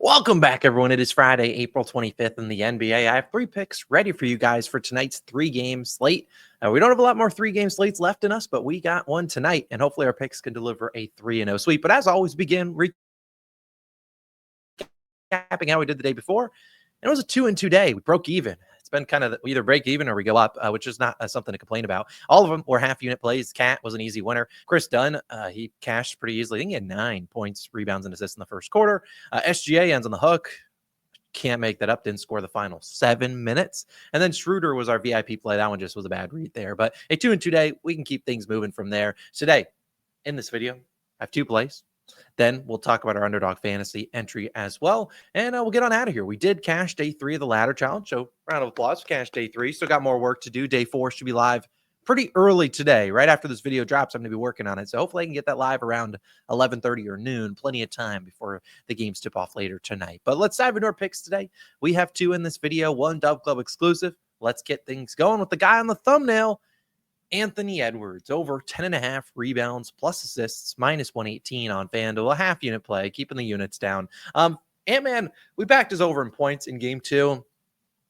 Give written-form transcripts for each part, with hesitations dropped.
Welcome back, everyone. It is Friday, April 25th in the NBA. I have 3 picks ready for you guys for tonight's 3-game slate. We don't have a lot more 3-game slates left in us, but we got one tonight, and hopefully our picks can deliver a 3-0 sweep. But as always, begin recapping how we did the day before. And it was a 2-2 day. We broke even. It's been kind of we either break even or we go up, which is not something to complain about. All of them were half-unit plays. Cat was an easy winner. Chris Dunn, he cashed pretty easily. I think he had 9 points, rebounds, and assists in the first quarter. SGA ends on the hook. Can't make that up. Didn't score the final 7 minutes. And then Schroeder was our VIP play. That one just was a bad read there. But a 2-2 day, we can keep things moving from there. Today, in this video, I have 2 plays. Then we'll talk about our Underdog fantasy entry as well. And we'll get on out of here. We did cash day 3 of the ladder challenge. So round of applause for cash day 3. Still got more work to do. Day 4 should be live pretty early today. Right after this video drops, I'm going to be working on it. So hopefully I can get that live around 11:30 or noon. Plenty of time before the games tip off later tonight. But let's dive into our picks today. We have 2 in this video. 1 Dove Club exclusive. Let's get things going with the guy on the thumbnail. Anthony Edwards, over 10.5 rebounds plus assists, minus 118 on FanDuel, a half-unit play, keeping the units down. Ant-Man, we backed his over in points in game 2.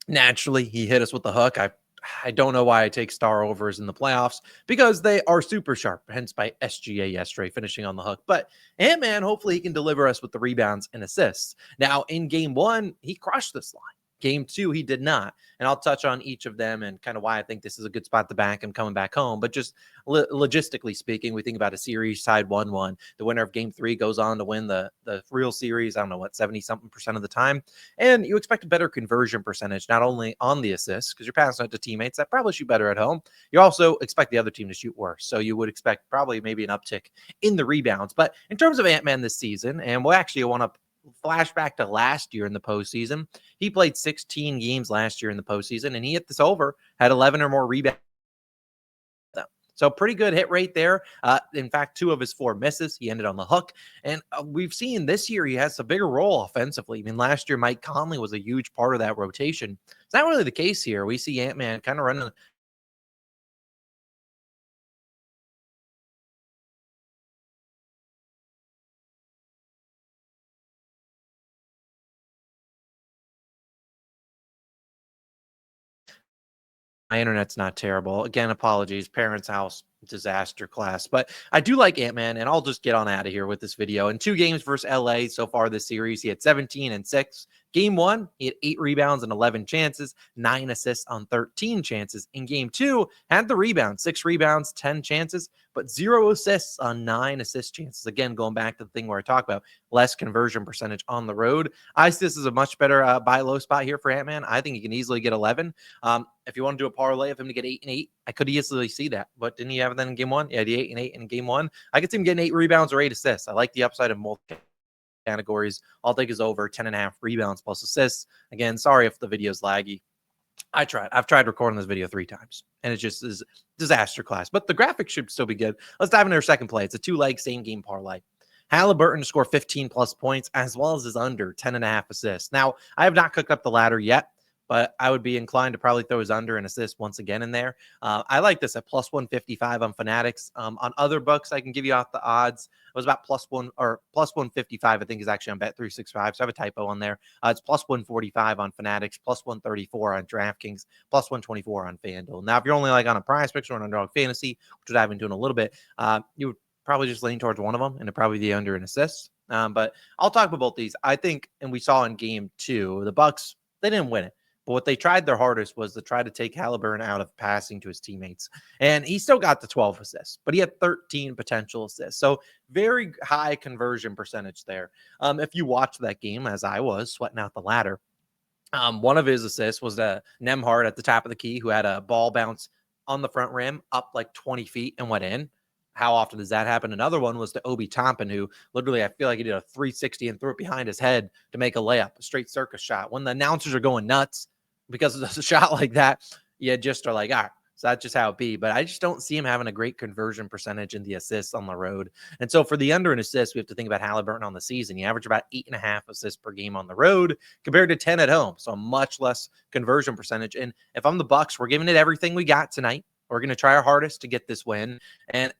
Naturally, he hit us with the hook. I don't know why I take star overs in the playoffs because they are super sharp, hence by SGA yesterday finishing on the hook. But Ant-Man, hopefully he can deliver us with the rebounds and assists. Now, in game 1, he crushed this line. Game 2, he did not. And I'll touch on each of them and kind of why I think this is a good spot to back him coming back home. But just logistically speaking, we think about a series tied 1-1. The winner of game 3 goes on to win the real series, I don't know what, 70-something% of the time. And you expect a better conversion percentage, not only on the assists, because you're passing it to teammates that probably shoot better at home. You also expect the other team to shoot worse. So you would expect probably maybe an uptick in the rebounds. But in terms of Ant-Man this season, and we'll actually want to flashback to last year in the postseason. He played 16 games last year in the postseason, and he hit this over, had 11 or more rebounds. So pretty good hit rate there. In fact, 2 of his 4 misses, he ended on the hook. And we've seen this year he has a bigger role offensively. I mean, last year Mike Conley was a huge part of that rotation. It's not really the case here. We see Ant-Man kind of running my internet's not terrible. Again, apologies. Parents' house disaster class. But I do like Ant-Man, and I'll just get on out of here with this video. In 2 games versus LA so far this series, he had 17 and 6. Game 1, he had 8 rebounds and 11 chances, 9 assists on 13 chances. In game 2, had the rebound, 6 rebounds, 10 chances, but 0 assists on 9 assist chances. Again, going back to the thing where I talk about less conversion percentage on the road. I see this is a much better buy low spot here for Ant-Man. I think he can easily get 11. If you want to do a parlay of him to get 8 and 8, I could easily see that. But didn't he have that in game 1? Yeah, the 8 and 8 in game 1. I could see him getting 8 rebounds or 8 assists. I like the upside of multiple categories. I'll take his over 10.5 rebounds plus assists. Again, sorry if the video's laggy. I've tried recording this video 3 times, and it just is disaster class. But the graphics should still be good. Let's dive into our second play. It's a 2-leg same game parlay. Halliburton to score 15 plus points, as well as his under 10.5 assists. Now, I have not cooked up the ladder yet, but I would be inclined to probably throw his under and assist once again in there. I like this at plus 155 on Fanatics. On other books, I can give you out the odds. It was about plus 155, I think, is actually on Bet365. So I have a typo on there. It's plus 145 on Fanatics, plus 134 on DraftKings, plus 124 on FanDuel. Now, if you're only like on a PrizePicks or an Underdog Fantasy, which I've been doing a little bit, you would probably just lean towards one of them, and it'd probably be under and assists. But I'll talk about both these. I think, and we saw in game 2, the Bucks, they didn't win it. But what they tried their hardest was to try to take Halliburton out of passing to his teammates. And he still got the 12 assists, but he had 13 potential assists. So very high conversion percentage there. If you watched that game, as I was, sweating out the ladder, one of his assists was to Nembhard at the top of the key, who had a ball bounce on the front rim up like 20 feet and went in. How often does that happen? Another one was to Obi Toppin, who literally, I feel like he did a 360 and threw it behind his head to make a layup, a straight circus shot. When the announcers are going nuts because of a shot like that, you just are like, all right, so that's just how it be. But I just don't see him having a great conversion percentage in the assists on the road. And so for the under and assists, we have to think about Halliburton on the season. He averaged about 8.5 assists per game on the road compared to 10 at home. So a much less conversion percentage. And if I'm the Bucks, we're giving it everything we got tonight. We're going to try our hardest to get this win. And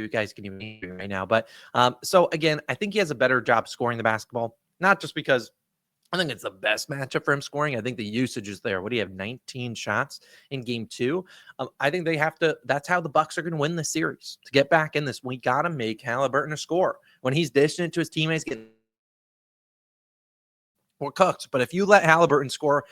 you guys can even hear right now. But so again, I think he has a better job scoring the basketball, not just because I think it's the best matchup for him scoring. I think the usage is there. What do you have? 19 shots in game 2. I think they have to. That's how the Bucks are going to win the series. To get back in this, we got to make Halliburton a score. When he's dishing it to his teammates, getting more cooks. But if you let Halliburton score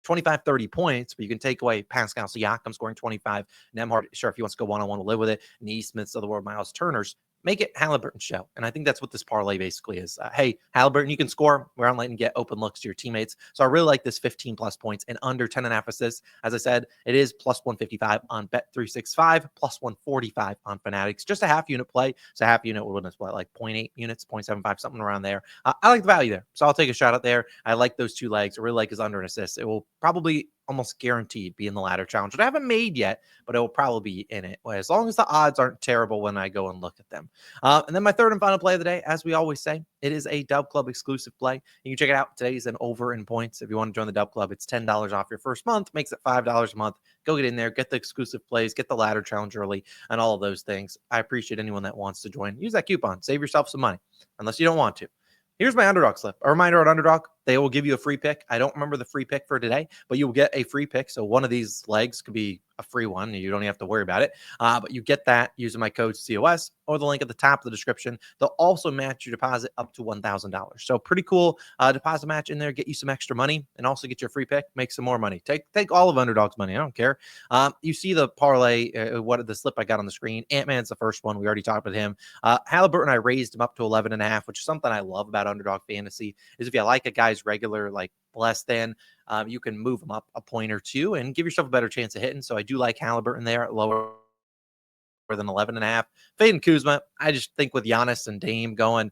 25, 30 points, but you can take away Pascal Siakam scoring 25. Nembhard, sure, if he wants to go one-on-one, we'll live with it. Neesmiths of the world, Miles Turners. Make it Halliburton show. And I think that's what this parlay basically is. Hey, Halliburton, you can score. We're on letting get open looks to your teammates. So I really like this 15 plus points and under 10.5 assists. As I said, it is plus 155 on Bet365, plus 145 on Fanatics. Just a half unit play. So a half unit would win us like 0.8 units, 0.75, something around there. I like the value there. So I'll take a shot out there. I like those 2 legs. I really like his under and assists. It will probably almost guaranteed be in the ladder challenge, which I haven't made yet, but it will probably be in it, as long as the odds aren't terrible when I go and look at them. And then my third and final play of the day, as we always say, it is a Dub Club exclusive play. You can check it out. Today's an over in points. If you want to join the Dub Club, it's $10 off your first month, makes it $5 a month. Go get in there, get the exclusive plays, get the ladder challenge early, and all of those things. I appreciate anyone that wants to join. Use that coupon. Save yourself some money, unless you don't want to. Here's my Underdog slip. A reminder on Underdog, they will give you a free pick. I don't remember the free pick for today, but you will get a free pick. So one of these legs could be a free one. You don't even have to worry about it. But you get that using my code COS or the link at the top of the description. They'll also match your deposit up to $1,000. So pretty cool deposit match in there. Get you some extra money and also get your free pick. Make some more money. Take all of Underdog's money. I don't care. You see the parlay, what the slip I got on the screen. Ant-Man's the first one. We already talked with him. Halliburton, I raised him up to 11.5, which is something I love about Underdog Fantasy, is if you like a guy's regular, like less than, you can move them up a point or two and give yourself a better chance of hitting. So I do like Halliburton there at lower than 11.5. Fading Kuzma, I just think with Giannis and Dame going,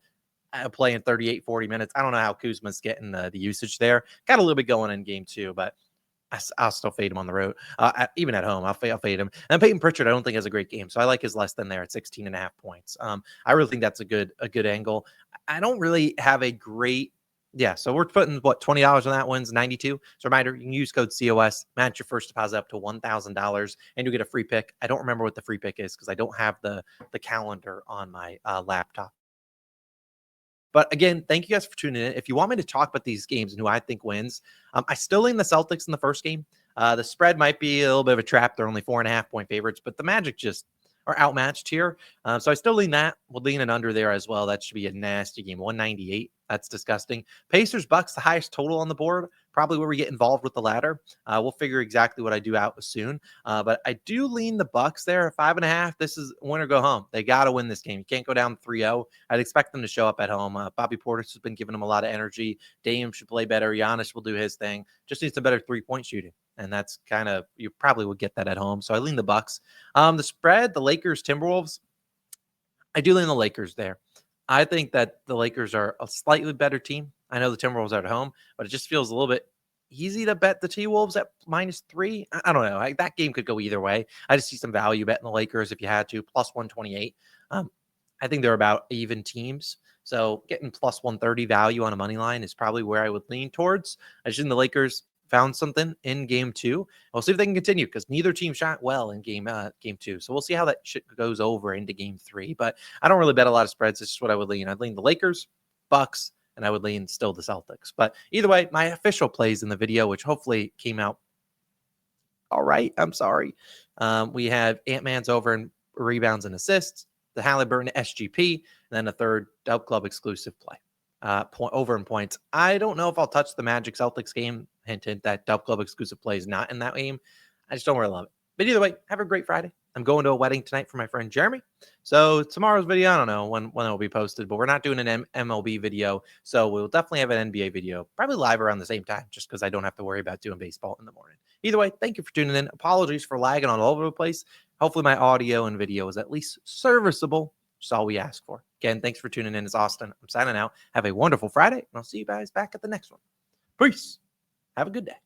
playing 38, 40 minutes, I don't know how Kuzma's getting the usage there. Got a little bit going in game 2, but I'll still fade him on the road. Even at home, I'll fade him. And Peyton Pritchard, I don't think has a great game, so I like his less than there at 16.5 points. I really think that's a good angle. I don't really have a great. Yeah, so we're putting what $20 on that one's 92. So reminder, you can use code COS, match your first deposit up to $1,000, and you get a free pick. I don't remember what the free pick is because I don't have the calendar on my laptop. But again, thank you guys for tuning in. If you want me to talk about these games and who I think wins, I still lean the Celtics in the first game. The spread might be a little bit of a trap. They're only 4.5 point favorites, but the Magic just are outmatched here. So I still lean that. We'll lean it under there as well. That should be a nasty game. 198. That's disgusting. Pacers, Bucks, the highest total on the board. Probably where we get involved with the ladder. We'll figure exactly what I do out soon. But I do lean the Bucks there at 5.5. This is win or go home. They got to win this game. You can't go down 3-0. I'd expect them to show up at home. Bobby Portis has been giving them a lot of energy. Dame should play better. Giannis will do his thing. Just needs a better 3-point shooting. And that's kind of, you probably would get that at home. So I lean the Bucks. The spread, the Lakers, Timberwolves. I do lean the Lakers there. I think that the Lakers are a slightly better team. I know the Timberwolves are at home, but it just feels a little bit easy to bet the T-Wolves at -3. I don't know. That game could go either way. I just see some value betting the Lakers if you had to, plus 128. I think they're about even teams. So getting plus 130 value on a money line is probably where I would lean towards. I just think the Lakers found something in game 2. We'll see if they can continue because neither team shot well in game 2. So we'll see how that shit goes over into game 3. But I don't really bet a lot of spreads. It's just what I would lean. I'd lean the Lakers, Bucks, and I would lean still the Celtics. But either way, my official plays in the video, which hopefully came out all right. I'm sorry. We have Ant-Man's over in rebounds and assists, the Halliburton SGP, and then a third Dub Club exclusive play. Over in points. I don't know if I'll touch the Magic Celtics game. Hint, that Dub Club exclusive play is not in that game. I just don't really love it. But either way, have a great Friday. I'm going to a wedding tonight for my friend Jeremy. So tomorrow's video, I don't know when it will be posted, but we're not doing an MLB video. So we'll definitely have an NBA video, probably live around the same time, just because I don't have to worry about doing baseball in the morning. Either way, thank you for tuning in. Apologies for lagging all over the place. Hopefully my audio and video is at least serviceable. That's all we ask for. Again, thanks for tuning in. It's Austin. I'm signing out. Have a wonderful Friday, and I'll see you guys back at the next one. Peace. Have a good day.